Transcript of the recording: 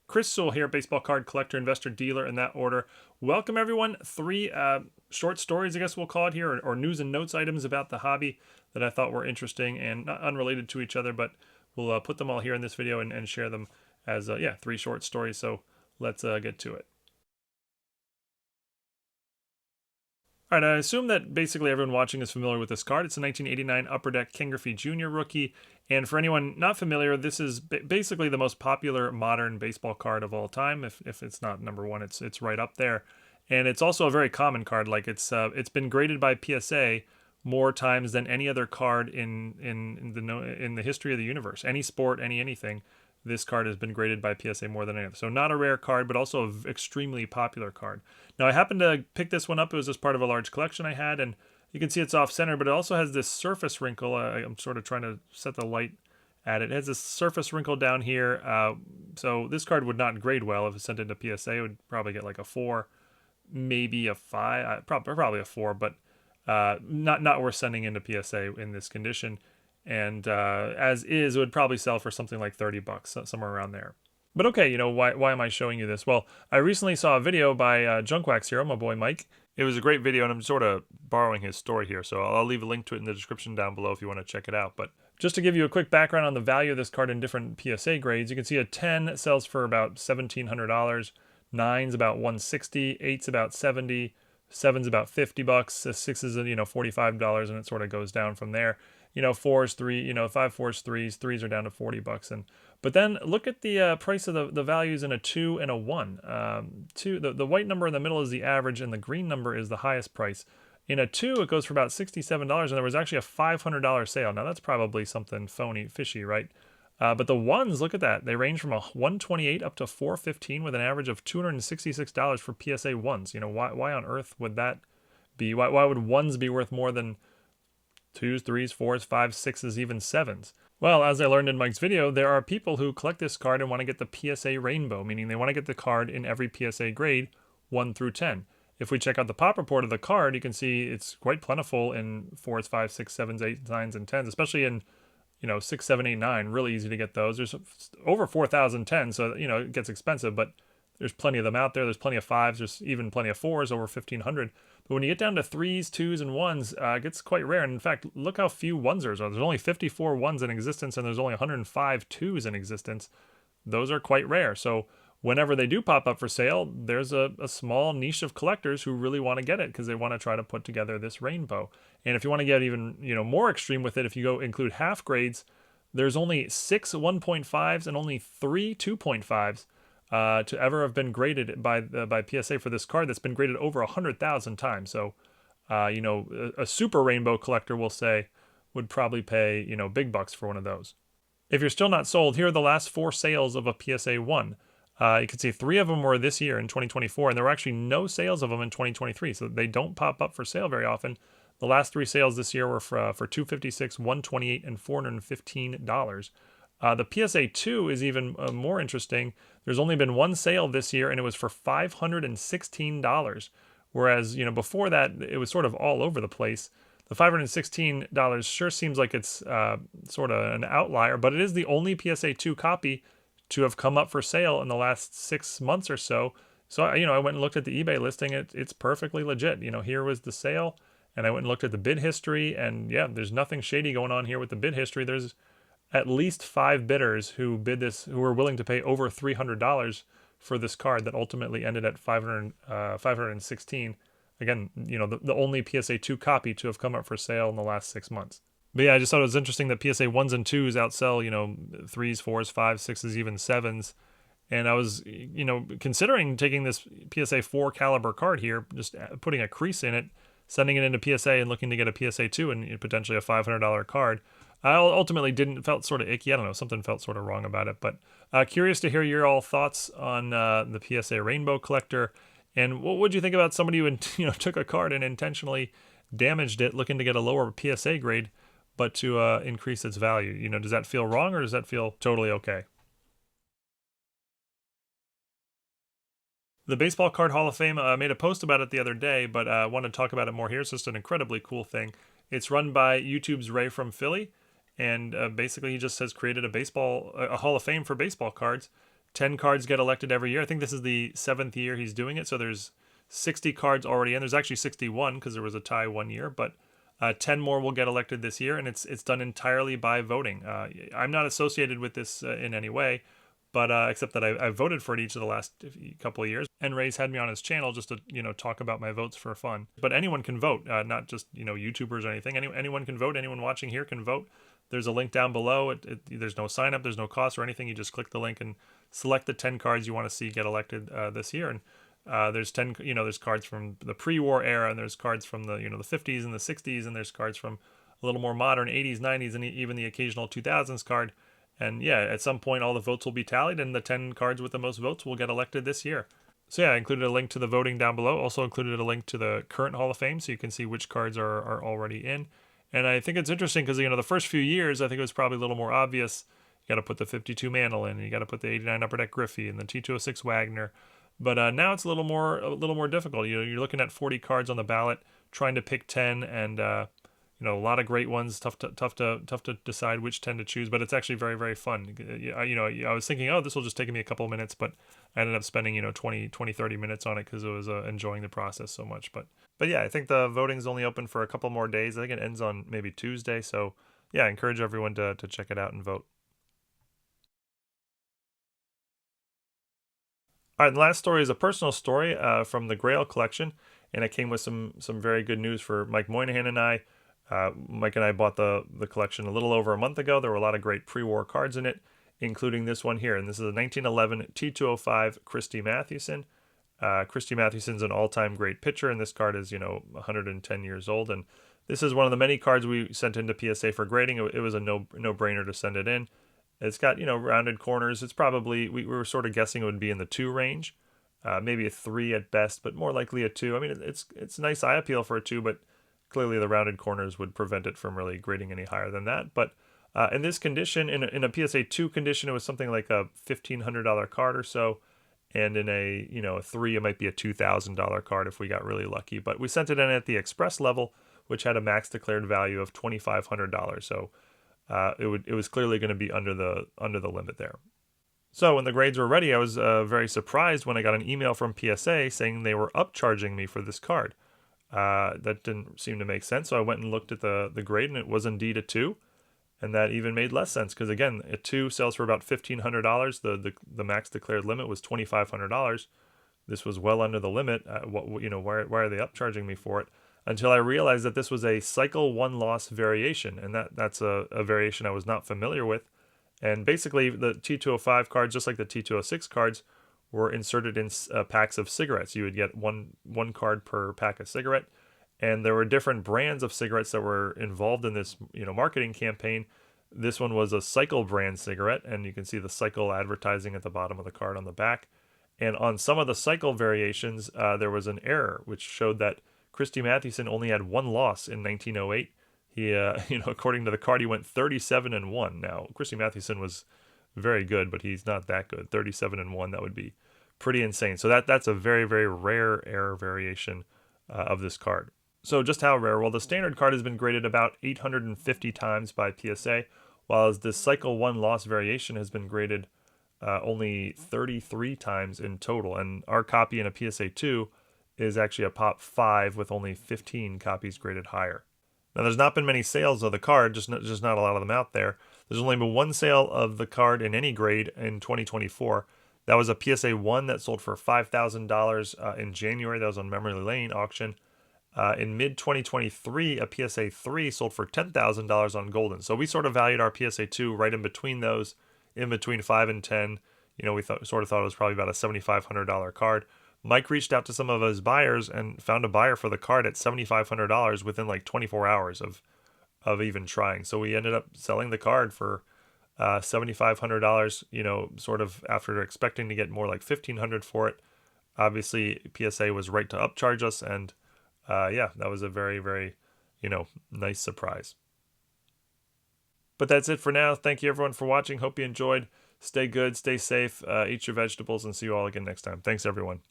Chris Sewall here, baseball card collector, investor, dealer, in that order. Welcome, everyone. Three short stories, I guess we'll call it here, or news and notes items about the hobby that I thought were interesting and not unrelated to each other, but we'll put them all here in this video and share them as, three short stories. So let's get to it. All right, I assume that basically everyone watching is familiar with this card. It's a 1989 Upper Deck Ken Griffey Jr. rookie. And for anyone not familiar, this is basically the most popular modern baseball card of all time. If it's not number one, it's right up there. And it's also a very common card. Like it's been graded by PSA more times than any other card in the history of the universe. Any sport, anything. This card has been graded by PSA more than any other. So not a rare card, but also an extremely popular card. Now I happened to pick this one up. It was just part of a large collection I had, and you can see it's off center, but it also has this surface wrinkle. I'm sort of trying to set the light at it. It has this surface wrinkle down here. So this card would not grade well if it's sent into PSA. It would probably get like a 4, maybe a 5, probably a 4, but not worth sending into PSA in this condition. And as is, it would probably sell for something like $30, somewhere around there. But okay, why am I showing you this? Well, I recently saw a video by Junk Wax Hero, my boy Mike. It was a great video, and I'm sort of borrowing his story here, so I'll leave a link to it in the description down below if you want to check it out. But just to give you a quick background on the value of this card in different PSA grades, you can see a 10 sells for about $1,700, 9's about $160, 8's about $70, 7's about $50, a 6 is $45, and it sort of goes down from there. 4's 3, 5 4's 3's are down to $40, but then look at the price of the values in a 2 and a 1. The white number in the middle is the average, and the green number is the highest price. In a 2, it goes for about $67, and there was actually a $500 sale. Now that's probably something phony, fishy, right? But the 1s, look at that. They range from a $128 up to $415 with an average of $266 for PSA 1s. Why on earth would that be? Why would 1s be worth more than 2s, 3s, 4s, 5s, 6s, even 7s? Well, as I learned in Mike's video, there are people who collect this card and want to get the PSA rainbow, meaning they want to get the card in every PSA grade 1 through 10. If we check out the pop report of the card, you can see it's quite plentiful in 4s, 5s, 6s, 7s, 8s, 9s, and 10s, especially in 6, 7, 8, 9. Really easy to get those. There's over 4,000 10s, so it gets expensive, but there's plenty of them out there. There's plenty of 5s. There's even plenty of 4s, over 1,500. But when you get down to 3s, 2s, and 1s, it gets quite rare. And in fact, look how few 1s there are. There's only 54 1s in existence, and there's only 105 2s in existence. Those are quite rare. So whenever they do pop up for sale, there's a small niche of collectors who really want to get it because they want to try to put together this rainbow. And if you want to get even more extreme with it, if you go include half grades, there's only 6 1.5s and only 3 2.5s. To ever have been graded by PSA for this card that's been graded over 100,000 times. So, a super rainbow collector, will say, would probably pay, big bucks for one of those. If you're still not sold, here are the last 4 sales of a PSA 1. You can see 3 of them were this year in 2024, and there were actually no sales of them in 2023, so they don't pop up for sale very often. The last 3 sales this year were for $256, $128, and $415. The PSA 2 is even more interesting. There's only been 1 sale this year, and it was for $516. Whereas, before that, it was sort of all over the place. The $516 sure seems like it's sort of an outlier, but it is the only PSA 2 copy to have come up for sale in the last 6 months or so. So, I went and looked at the eBay listing. It's perfectly legit. Here was the sale, and I went and looked at the bid history, and yeah, there's nothing shady going on here with the bid history. There's at least 5 bidders who bid this, who were willing to pay over $300 for this card that ultimately ended at $516. Again, the only PSA 2 copy to have come up for sale in the last 6 months. But yeah, I just thought it was interesting that PSA 1s and 2s outsell, 3s, 4s, 5s, 6s, even 7s. And I was, considering taking this PSA 4 caliber card here, just putting a crease in it, sending it into PSA and looking to get a PSA 2 and potentially a $500 card. I ultimately felt sort of icky. I don't know, something felt sort of wrong about it. But curious to hear your all thoughts on the PSA Rainbow Collector. And what would you think about somebody who took a card and intentionally damaged it, looking to get a lower PSA grade, but to increase its value? Does that feel wrong, or does that feel totally okay? The Baseball Card Hall of Fame made a post about it the other day, but I want to talk about it more here. It's just an incredibly cool thing. It's run by YouTube's Ray from Philly, and basically he just has created a Hall of Fame for baseball cards 10 cards get elected every year. I think this is the 7th year he's doing it. So there's 60 cards already in. There's actually 61 because there was a tie one year, but 10 more will get elected this year, and it's done entirely by voting. I'm not associated with this in any way, but except that I voted for it each of the last couple of years. And Ray's had me on his channel just to talk about my votes for fun. But anyone can vote, not just YouTubers or anything. Anyone can vote. Anyone watching here can vote. There's a link down below. There's no sign up. There's no cost or anything. You just click the link and select the 10 cards you want to see get elected this year. And there's 10. There's cards from the pre-war era, and there's cards from the the 50s and the 60s, and there's cards from a little more modern 80s, 90s, and even the occasional 2000s card. And yeah, at some point all the votes will be tallied, and the 10 cards with the most votes will get elected this year. So yeah, I included a link to the voting down below. Also included a link to the current Hall of Fame, so you can see which cards are already in. And I think it's interesting because the first few years I think it was probably a little more obvious. You got to put the 52 Mantle in, and you got to put the 89 Upper Deck Griffey and the T206 Wagner. But now it's a little more difficult. You're looking at 40 cards on the ballot, trying to pick 10, and a lot of great ones. Tough to decide which 10 to choose, but it's actually very, very fun. I was thinking, oh, this will just take me a couple of minutes, but I ended up spending 20, 30 minutes on it because I was enjoying the process so much. But yeah, I think the voting's only open for a couple more days. I think it ends on maybe Tuesday. So yeah, I encourage everyone to check it out and vote. All right, the last story is a personal story from the Grail collection, and it came with some very good news for Mike Moynihan and I. Mike and I bought the collection a little over a month ago. There were a lot of great pre-war cards in it, including this one here. And this is a 1911 T205 Christy Mathewson. Christy Mathewson's an all-time great pitcher, and this card is 110 years old. And this is one of the many cards we sent into PSA for grading. It was a no-brainer to send it in. It's got rounded corners. It's probably we were sort of guessing it would be in the 2 range, maybe a 3 at best, but more likely a 2. I mean, it's nice eye appeal for a 2, but clearly the rounded corners would prevent it from really grading any higher than that. But in this condition, in a PSA 2 condition, it was something like a $1,500 card or so, and in a a 3, it might be a $2,000 card if we got really lucky. But we sent it in at the express level, which had a max declared value of $2,500. So it was clearly going to be under the limit there. So when the grades were ready, I was very surprised when I got an email from PSA saying they were upcharging me for this card. That didn't seem to make sense, so I went and looked at the grade, and it was indeed a 2, and that even made less sense because again, a 2 sells for about $1,500. The max declared limit was $2,500. This was well under the limit. Why are they upcharging me for it? Until I realized that this was a cycle 1 loss variation, and that's a variation I was not familiar with. And basically, the T205 cards, just like the T206 cards, were inserted in packs of cigarettes. You would get one card per pack of cigarette, and there were different brands of cigarettes that were involved in this marketing campaign. This one was a Cycle brand cigarette, and you can see the Cycle advertising at the bottom of the card on the back. And on some of the Cycle variations, there was an error which showed that Christy Mathewson only had 1 loss in 1908. He, according to the card, he went 37-1. Now, Christy Mathewson was very good, but he's not that good. 37-1, that would be pretty insane. So that's a very, very rare error variation of this card. So just how rare? Well, the standard card has been graded about 850 times by PSA, while the Cycle 1 loss variation has been graded only 33 times in total. And our copy in a PSA 2 is actually a Pop 5 with only 15 copies graded higher. Now, there's not been many sales of the card, just not a lot of them out there. There's only been 1 sale of the card in any grade in 2024. That was a PSA 1 that sold for $5,000 in January. That was on Memory Lane auction. In mid-2023, a PSA 3 sold for $10,000 on Goldin. So we sort of valued our PSA 2 right in between those, in between 5 and 10. We sort of thought it was probably about a $7,500 card. Mike reached out to some of his buyers and found a buyer for the card at $7,500 within like 24 hours of even trying. So we ended up selling the card for $7,500, sort of after expecting to get more like $1,500 for it. Obviously, PSA was right to upcharge us, and yeah, that was a very, very, nice surprise. But that's it for now. Thank you everyone for watching. Hope you enjoyed. Stay good, stay safe, eat your vegetables, and see you all again next time. Thanks everyone.